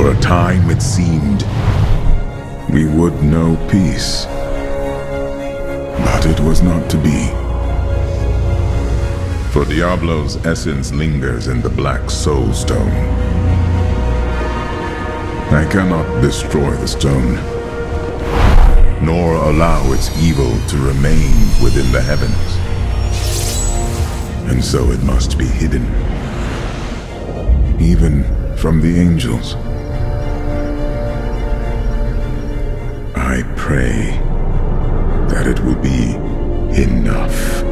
For a time it seemed we would know peace. But it was not to be. For Diablo's essence lingers in the Black Soul Stone. I cannot destroy the stone, nor allow its evil to remain within the heavens. And so it must be hidden, even from the angels. I pray that it will be enough.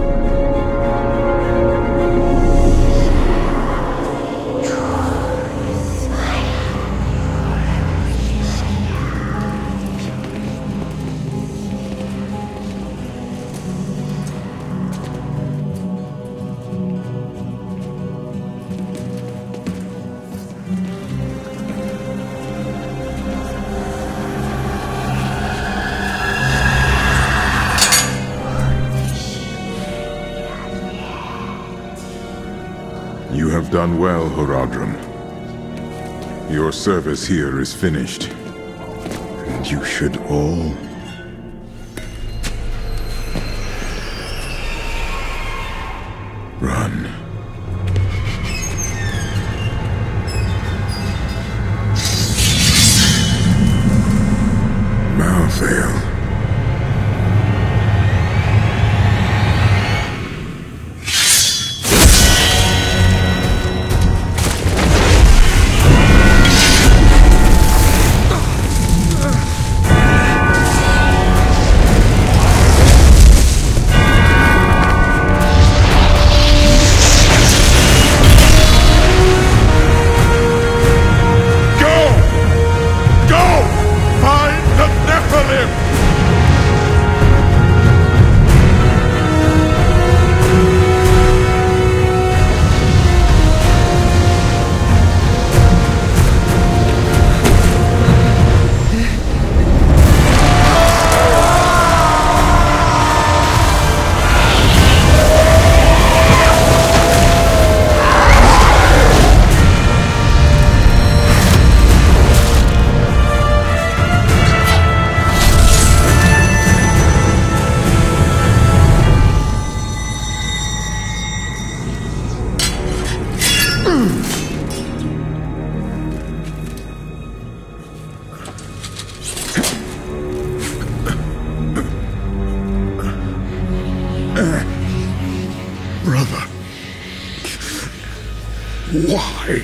You have done well, Horadrim. Your service here is finished. And you should all run. Malthael. Brother, why?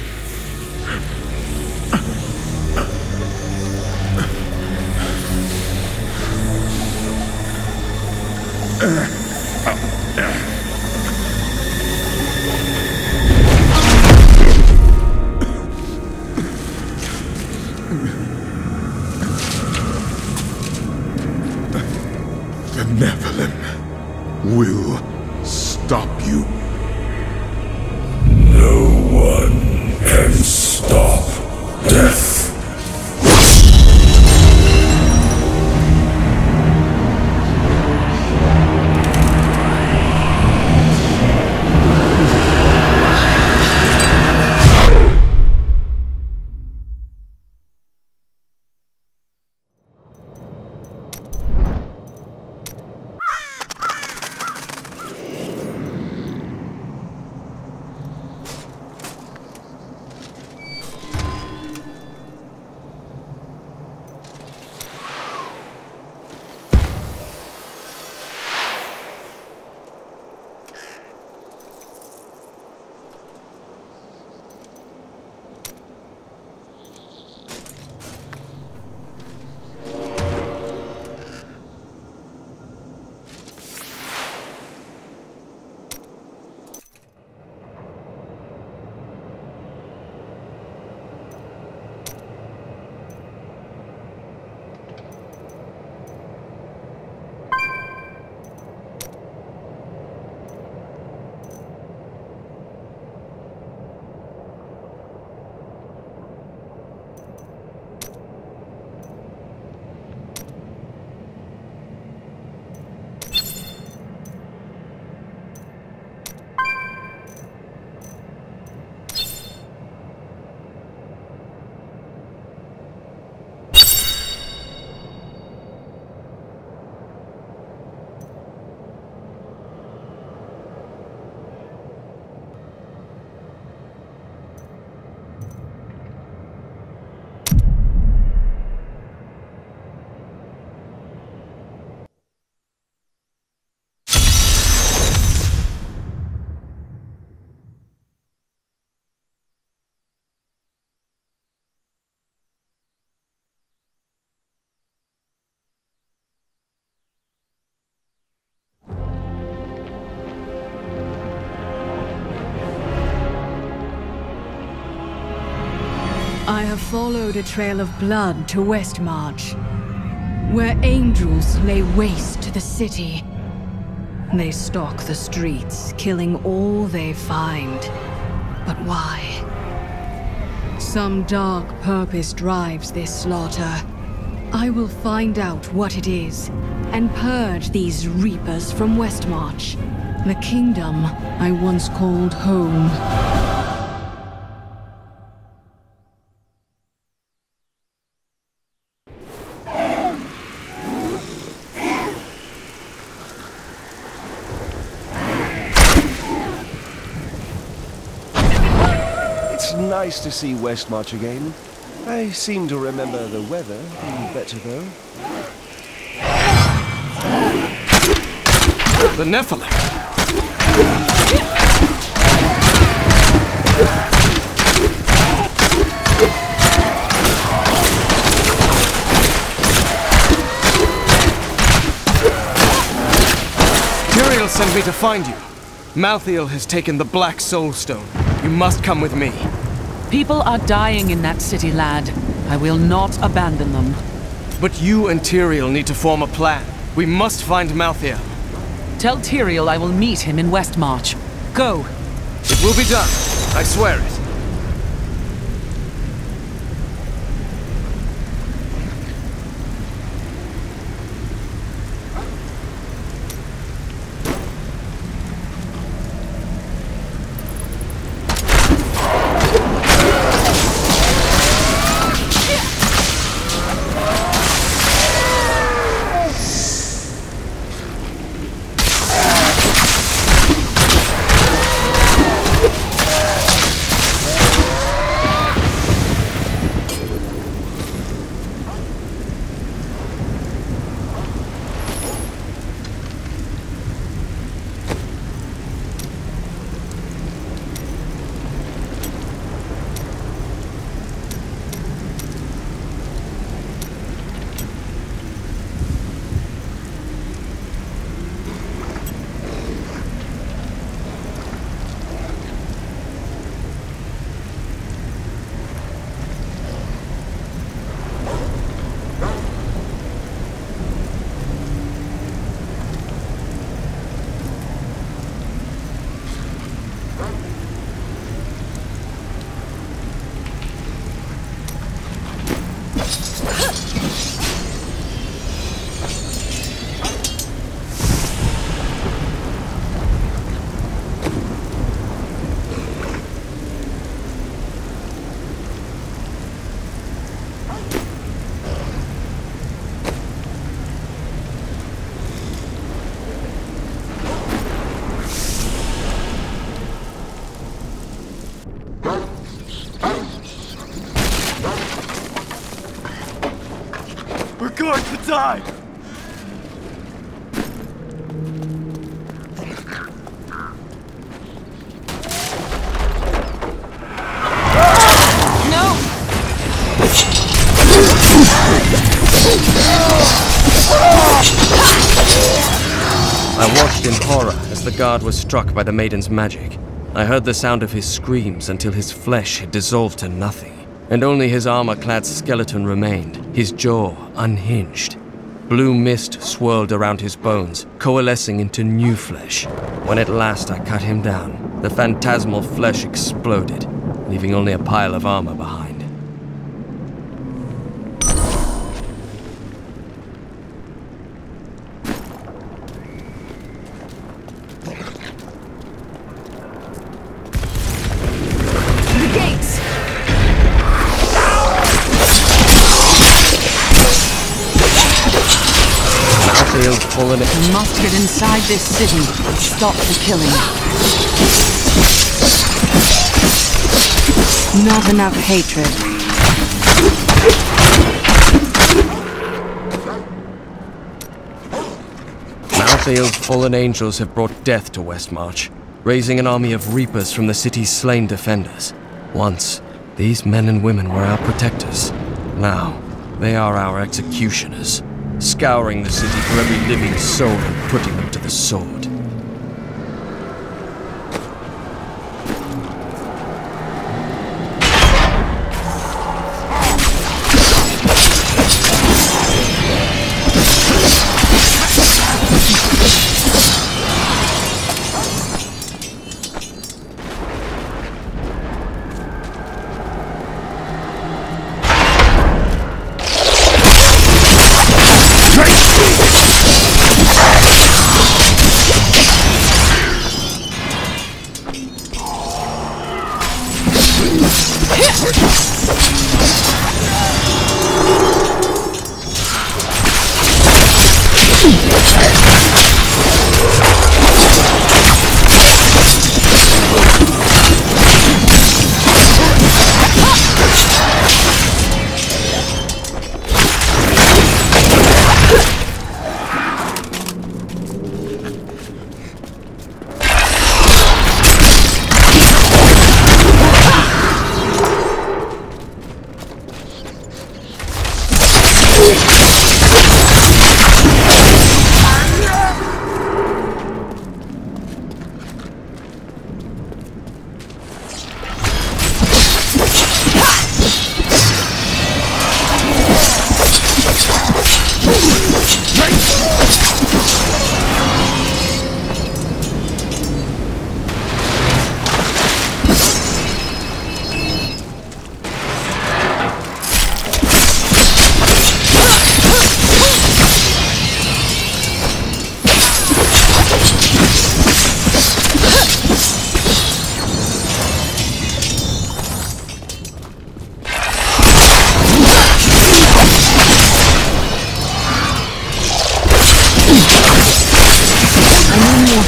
The Nephilim will stop you. No one can stop death. I have followed a trail of blood to Westmarch, where angels lay waste to the city. They stalk the streets, killing all they find. But why? Some dark purpose drives this slaughter. I will find out what it is, and purge these reapers from Westmarch, the kingdom I once called home. It's nice to see Westmarch again. I seem to remember the weather being better, though. The Nephilim! Tyrael sent me to find you. Malthael has taken the Black Soul Stone. You must come with me. People are dying in that city, lad. I will not abandon them. But you and Tyrael need to form a plan. We must find Malthael. Tell Tyrael I will meet him in Westmarch. Go! It will be done. I swear it. Going to die! No! I watched in horror as the guard was struck by the maiden's magic. I heard the sound of his screams until his flesh had dissolved to nothing, and only his armor-clad skeleton remained, his jaw unhinged. Blue mist swirled around his bones, coalescing into new flesh. When at last I cut him down, the phantasmal flesh exploded, leaving only a pile of armor behind. We must get inside this city. Stop the killing. Not enough hatred. Malthael's fallen angels have brought death to Westmarch, raising an army of reapers from the city's slain defenders. Once, these men and women were our protectors. Now, they are our executioners, scouring the city for every living soul and putting them to the sword.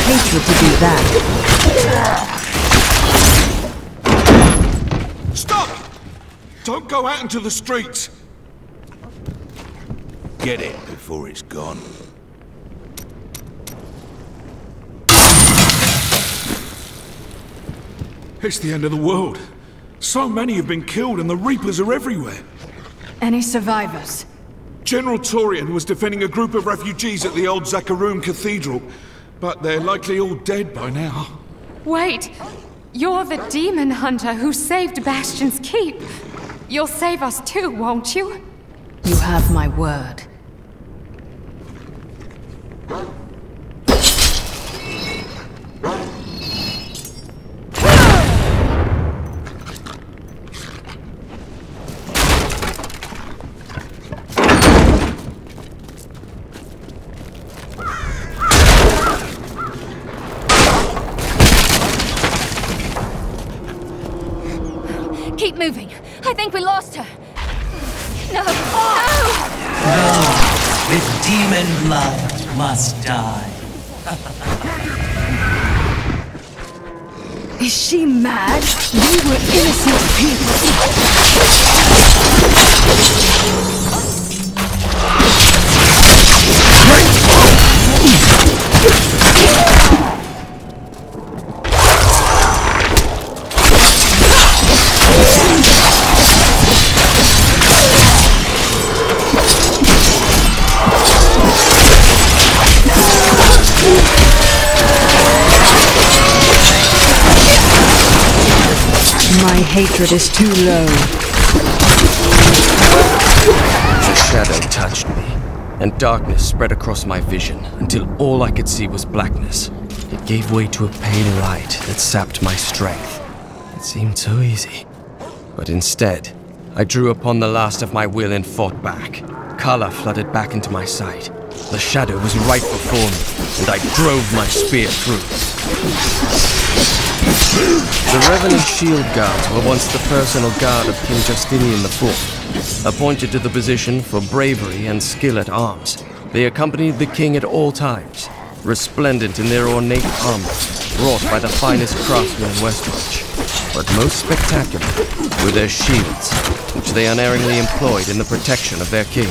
hatred to do that. Stop! Don't go out into the streets! Get it before it's gone. It's the end of the world. So many have been killed and the Reapers are everywhere. Any survivors? General Torment was defending a group of refugees at the old Zakarum Cathedral, but they're likely all dead by now. Wait! You're the demon hunter who saved Bastion's keep. You'll save us too, won't you? You have my word. Keep moving. I think we lost her. No! No! Those with demon blood must die. Is she mad? We were innocent people. My hatred is too low. The shadow touched me, and darkness spread across my vision until all I could see was blackness. It gave way to a pale light that sapped my strength. It seemed so easy. But instead, I drew upon the last of my will and fought back. Color flooded back into my sight. The shadow was right before me, and I drove my spear through. The Revenant Shield Guards were once the personal guard of King Justinian IV. Appointed to the position for bravery and skill at arms, they accompanied the king at all times, resplendent in their ornate armor, wrought by the finest craftsmen in Westmarch. But most spectacular were their shields, which they unerringly employed in the protection of their king.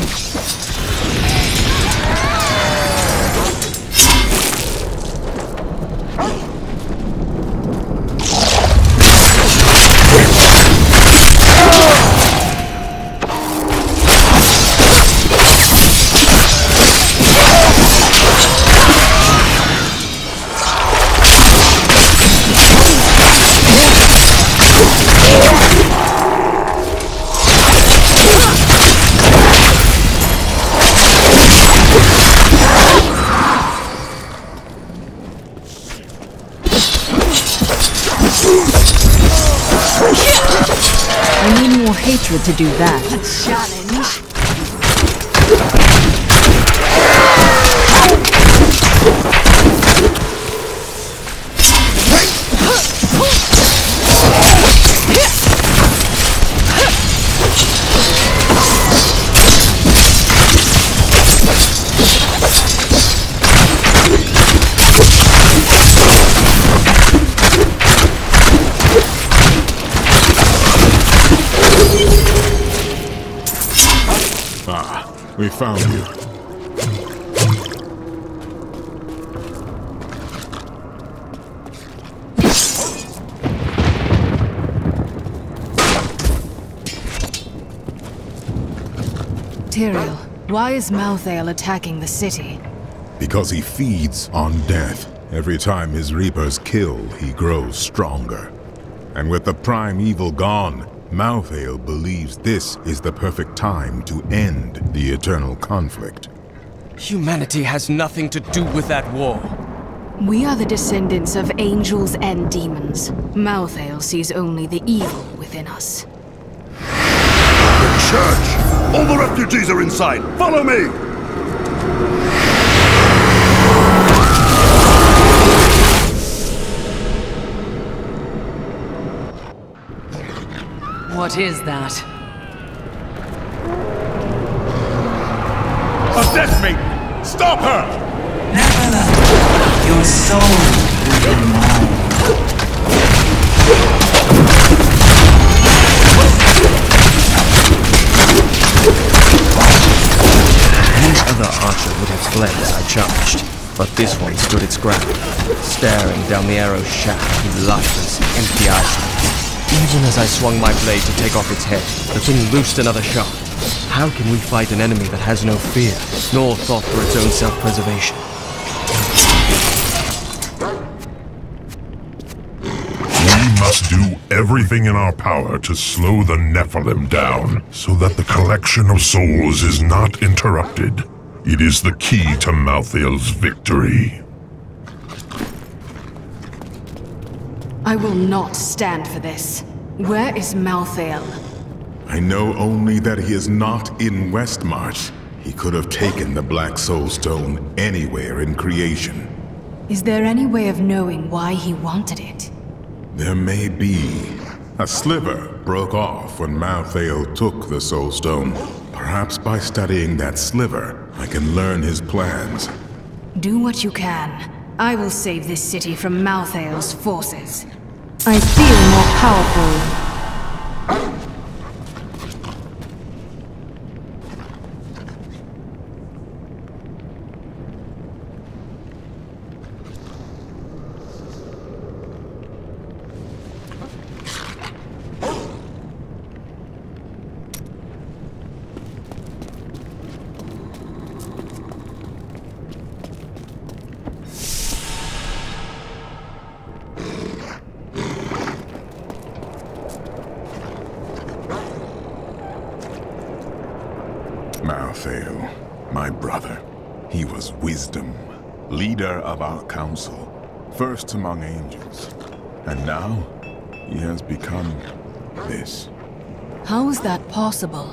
I need more hatred to do that. Challenge. We found you. Tyrael, why is Malthael attacking the city? Because he feeds on death. Every time his Reapers kill, he grows stronger. And with the prime evil gone, Malthael believes this is the perfect time to end the eternal conflict. Humanity has nothing to do with that war. We are the descendants of angels and demons. Malthael sees only the evil within us. The church! All the refugees are inside! Follow me! What is that? A death maiden! Stop her! Never Your soul will be mine. Any other archer would have fled as I charged, but this one stood its ground, staring down the arrow's shaft with lifeless, empty eyes. Even as I swung my blade to take off its head, the thing loosed another shot. How can we fight an enemy that has no fear, nor thought for its own self-preservation? We must do everything in our power to slow the Nephilim down, so that the collection of souls is not interrupted. It is the key to Malthael's victory. I will not stand for this. Where is Malthael? I know only that he is not in Westmarch. He could have taken the Black Soul Stone anywhere in creation. Is there any way of knowing why he wanted it? There may be. A sliver broke off when Malthael took the Soul Stone. Perhaps by studying that sliver, I can learn his plans. Do what you can. I will save this city from Malthael's forces. I feel more powerful. Malthael, my brother. He was wisdom, leader of our council, first among angels. And now, he has become this. How is that possible?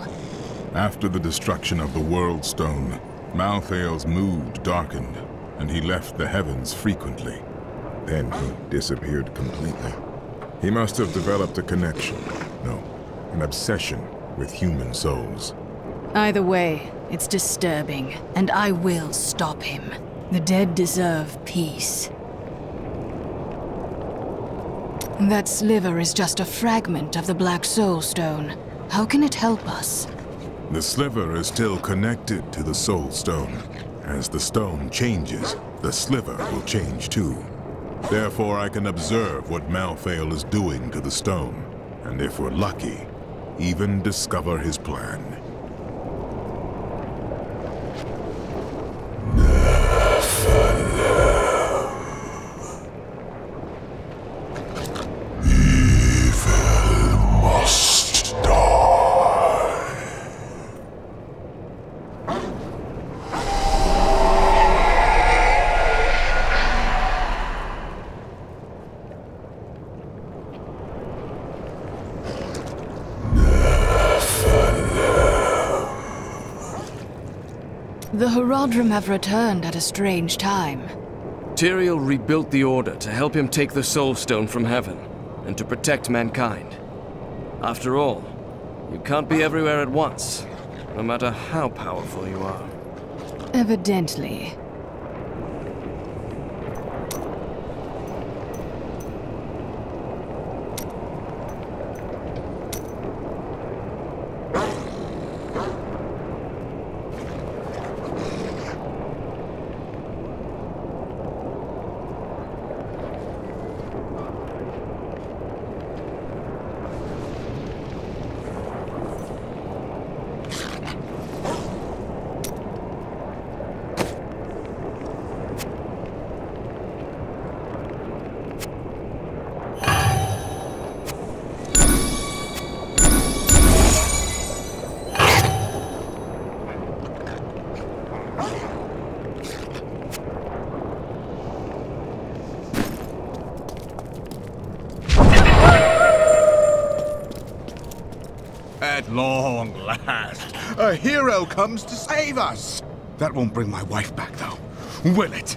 After the destruction of the World Stone, Malthael's mood darkened, and he left the heavens frequently. Then he disappeared completely. He must have developed a connection, no, an obsession with human souls. Either way, it's disturbing, and I will stop him. The dead deserve peace. That sliver is just a fragment of the Black Soul Stone. How can it help us? The sliver is still connected to the Soul Stone. As the stone changes, the sliver will change too. Therefore, I can observe what Malthael is doing to the stone, and if we're lucky, even discover his plan. The Horadrim have returned at a strange time. Tyrael rebuilt the Order to help him take the Soul Stone from heaven, and to protect mankind. After all, you can't be everywhere at once, no matter how powerful you are. Evidently. At long last, a hero comes to save us. That won't bring my wife back, though, will it?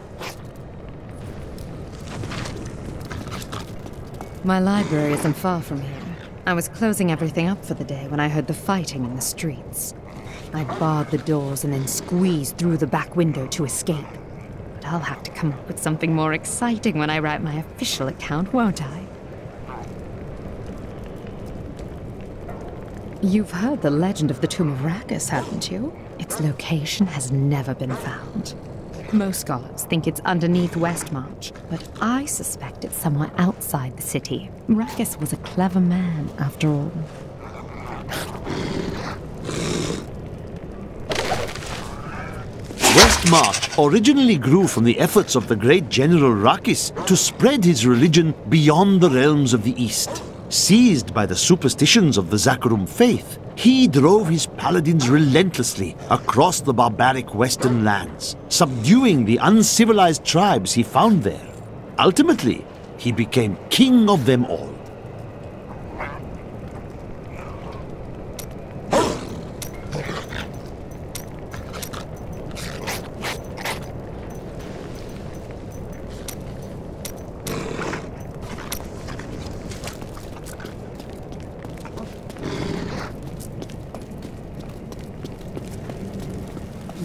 My library isn't far from here. I was closing everything up for the day when I heard the fighting in the streets. I barred the doors and then squeezed through the back window to escape. But I'll have to come up with something more exciting when I write my official account, won't I? You've heard the legend of the Tomb of Rakus, haven't you? Its location has never been found. Most scholars think it's underneath Westmarch, but I suspect it's somewhere outside the city. Rakus was a clever man, after all. Westmarch originally grew from the efforts of the great General Rakus to spread his religion beyond the realms of the East. Seized by the superstitions of the Zakarum faith, he drove his paladins relentlessly across the barbaric western lands, subduing the uncivilized tribes he found there. Ultimately, he became king of them all.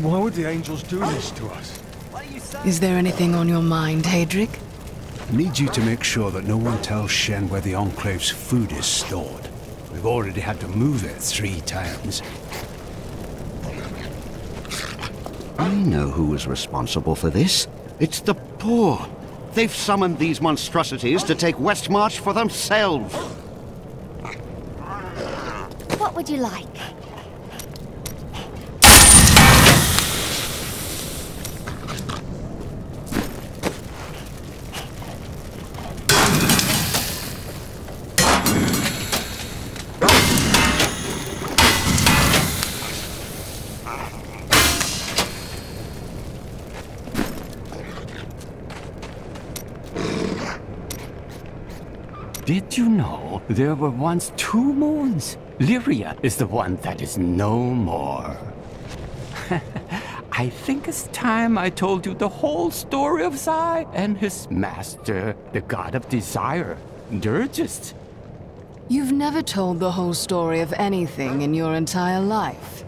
Why would the angels do this to us? Is there anything on your mind, Hadric? I need you to make sure that no one tells Shen where the Enclave's food is stored. We've already had to move it 3 times. I know who is responsible for this. It's the poor. They've summoned these monstrosities to take Westmarch for themselves. What would you like? Did you know there were once 2 moons? Lyria is the one that is no more. I think it's time I told you the whole story of Zai and his master, the god of desire, Dirgist. You've never told the whole story of anything in your entire life.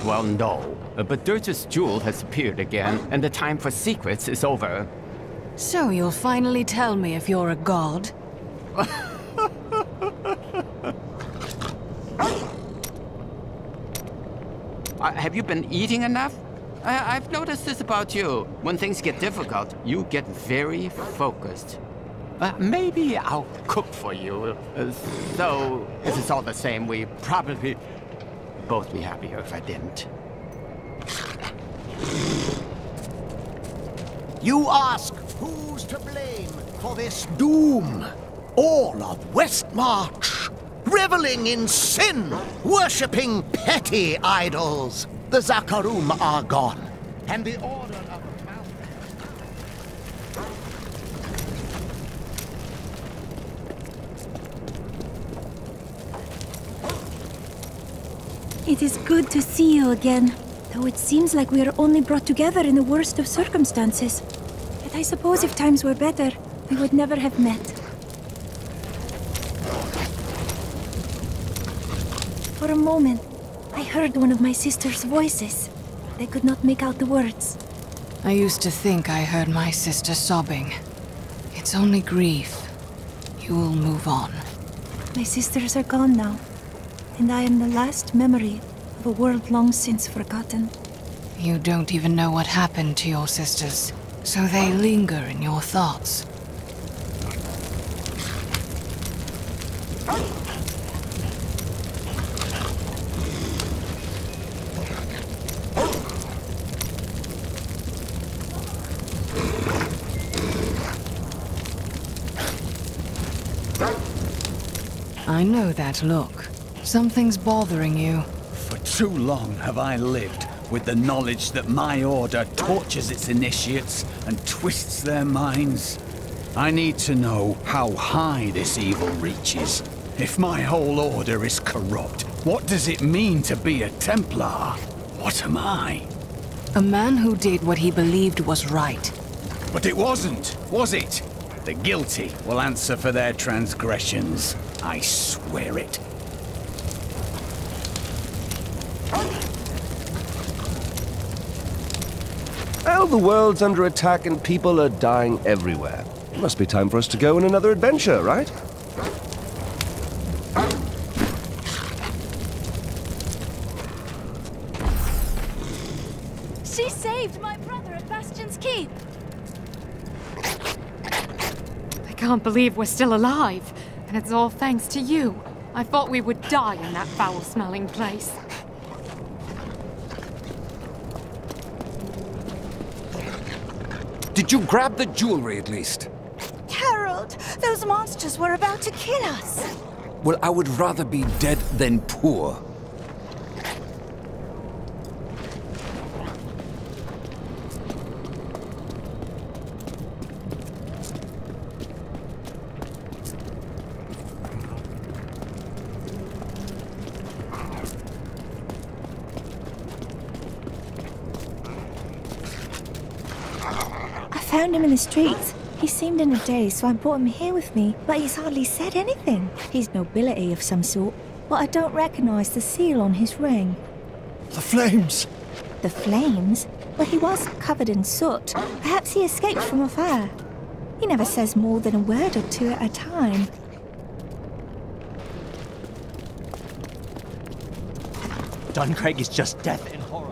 Well, no. But Dirgist's jewel has appeared again, and the time for secrets is over. So you'll finally tell me if you're a god? Have you been eating enough? I've noticed this about you. When things get difficult, you get very focused. Maybe I'll cook for you. Though, if it's all the same, we probably both be happier if I didn't. You ask who's to blame for this doom? All of Westmarch, reveling in sin, worshipping petty idols. The Zakarum are gone, and the order of It is good to see you again, though it seems like we are only brought together in the worst of circumstances. Yet I suppose if times were better, we would never have met. For a moment, I heard one of my sister's voices. I could not make out the words. I used to think I heard my sister sobbing. It's only grief. You will move on. My sisters are gone now, and I am the last memory of a world long since forgotten. You don't even know what happened to your sisters, so they linger in your thoughts. I know that look. Something's bothering you. For too long have I lived with the knowledge that my order tortures its initiates and twists their minds. I need to know how high this evil reaches. If my whole order is corrupt, what does it mean to be a Templar? What am I? A man who did what he believed was right. But it wasn't, was it? The guilty will answer for their transgressions. I swear it. Well, the world's under attack and people are dying everywhere. Must be time for us to go on another adventure, right? She saved my brother at Bastion's Keep. I can't believe we're still alive. And it's all thanks to you. I thought we would die in that foul-smelling place. Did you grab the jewelry at least? Harold, those monsters were about to kill us. Well, I would rather be dead than poor. I found him in the streets. He seemed in a daze, so I brought him here with me, but he's hardly said anything. He's nobility of some sort, but I don't recognize the seal on his ring. The flames! The flames? Well, he was covered in soot. Perhaps he escaped from a fire. He never says more than a word or two at a time. Duncraig is just death and horror.